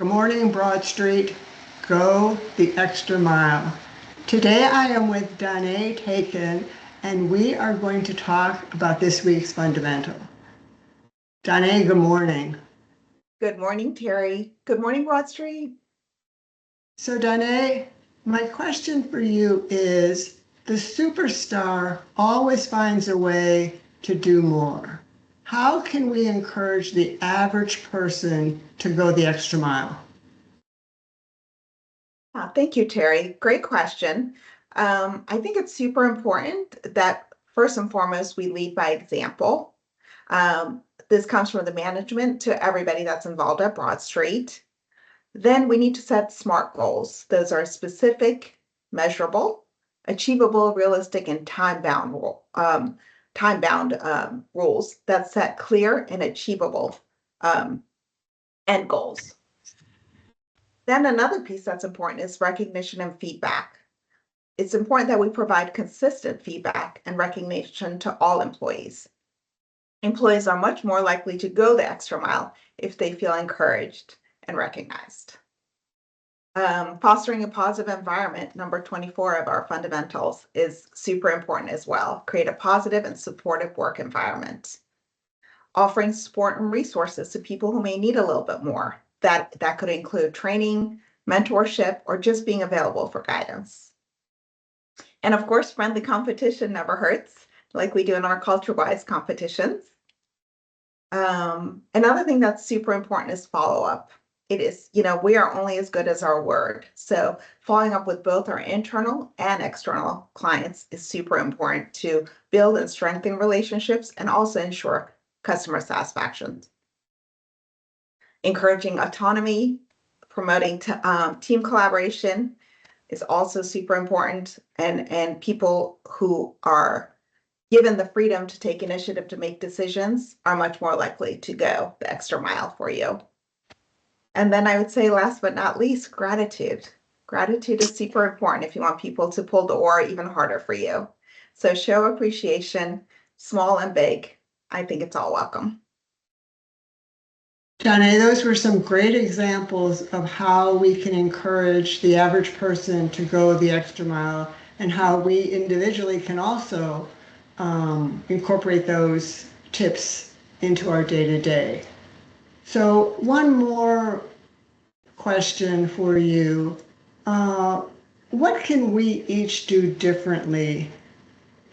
Good morning, Broad Street. Go the extra mile. Today I am with Danae Taken, and we are going to talk about this week's fundamental. Danae, good morning. Good morning, Terry. Good morning, Broad Street. So Danae, my question for you is, the superstar always finds a way to do more. How can we encourage the average person to go the extra mile? Thank you, Terry. Great question. I think it's super important that first and foremost, we lead by example. This comes from the management to everybody that's involved at Broad Street. Then we need to set SMART goals. Those are specific, measurable, achievable, realistic, and time-bound rules that set clear and achievable end goals. Then another piece that's important is recognition and feedback. It's important that we provide consistent feedback and recognition to all employees. Employees are much more likely to go the extra mile if they feel encouraged and recognized. Fostering a positive environment, number 24 of our fundamentals, is super important as well. Create a positive and supportive work environment. Offering support and resources to people who may need a little bit more. That could include training, mentorship, or just being available for guidance. And of course, friendly competition never hurts, like we do in our CultureWise competitions. Another thing that's super important is follow-up. It is, we are only as good as our word. So following up with both our internal and external clients is super important to build and strengthen relationships and also ensure customer satisfaction. Encouraging autonomy, promoting team collaboration is also super important, and people who are given the freedom to take initiative to make decisions are much more likely to go the extra mile for you. And then I would say, last but not least, gratitude. Gratitude is super important if you want people to pull the oar even harder for you. So show appreciation, small and big. I think it's all welcome. Danae, those were some great examples of how we can encourage the average person to go the extra mile and how we individually can also incorporate those tips into our day-to-day. So one more question for you. What can we each do differently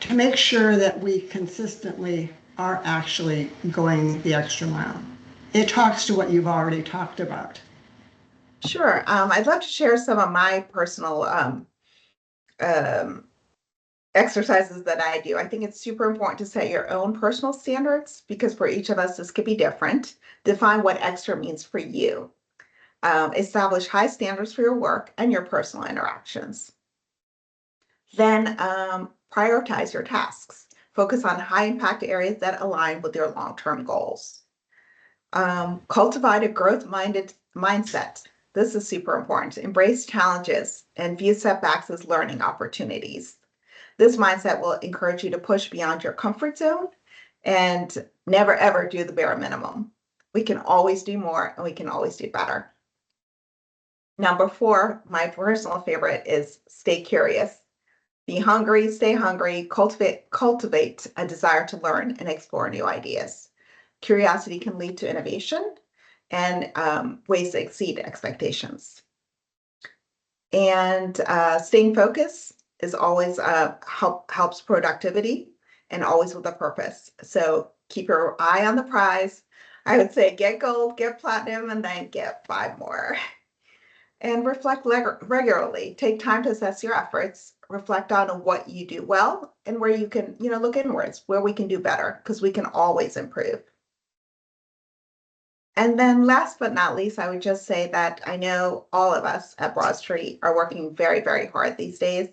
to make sure that we consistently are actually going the extra mile? It talks to what you've already talked about. Sure. I'd love to share some of my personal exercises that I do. I think it's super important to set your own personal standards because for each of us, this could be different. Define what extra means for you. Establish high standards for your work and your personal interactions. Then prioritize your tasks. Focus on high impact areas that align with your long-term goals. Cultivate a growth-minded mindset. This is super important. Embrace challenges and view setbacks as learning opportunities. This mindset will encourage you to push beyond your comfort zone and never ever do the bare minimum. We can always do more and we can always do better. Number 4, my personal favorite, is stay curious. Be hungry, stay hungry, cultivate a desire to learn and explore new ideas. Curiosity can lead to innovation and ways to exceed expectations. And staying focused is always helps productivity and always with a purpose. So keep your eye on the prize. I would say get gold, get platinum, and then get 5 more. And reflect regularly. Take time to assess your efforts. Reflect on what you do well and where you can, look inwards, where we can do better, because we can always improve. And then last but not least, I would just say that I know all of us at Broad Street are working very, very hard these days.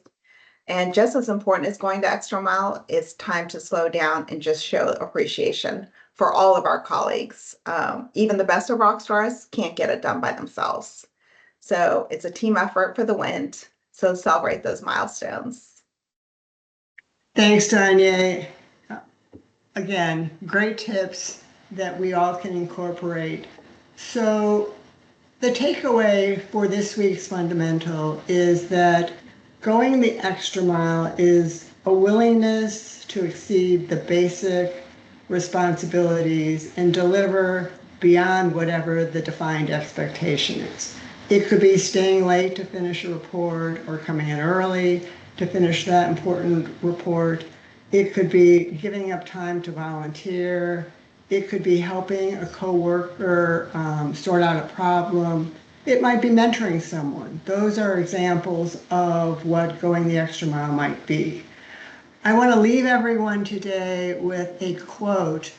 And just as important as going the extra mile is time to slow down and just show appreciation for all of our colleagues. Even the best of rock stars can't get it done by themselves. So it's a team effort for the win. So celebrate those milestones. Thanks, Danae. Again, great tips that we all can incorporate. So The takeaway for this week's fundamental is that going the extra mile is a willingness to exceed the basic responsibilities and deliver beyond whatever the defined expectation is. It could be staying late to finish a report or coming in early to finish that important report. It could be giving up time to volunteer. It could be helping a coworker sort out a problem. It might be mentoring someone. Those are examples of what going the extra mile might be. I want to leave everyone today with a quote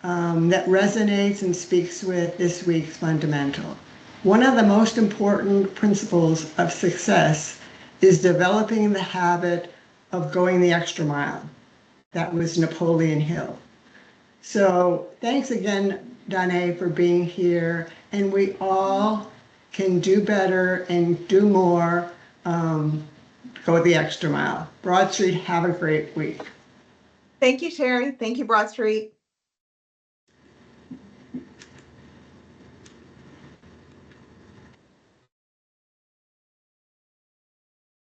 that resonates and speaks with this week's fundamental. One of the most important principles of success is developing the habit of going the extra mile. That was Napoleon Hill. So thanks again, Danae, for being here. And we all can do better and do more. Go the extra mile. Broad Street, have a great week. Thank you, Sherry. Thank you, Broad Street.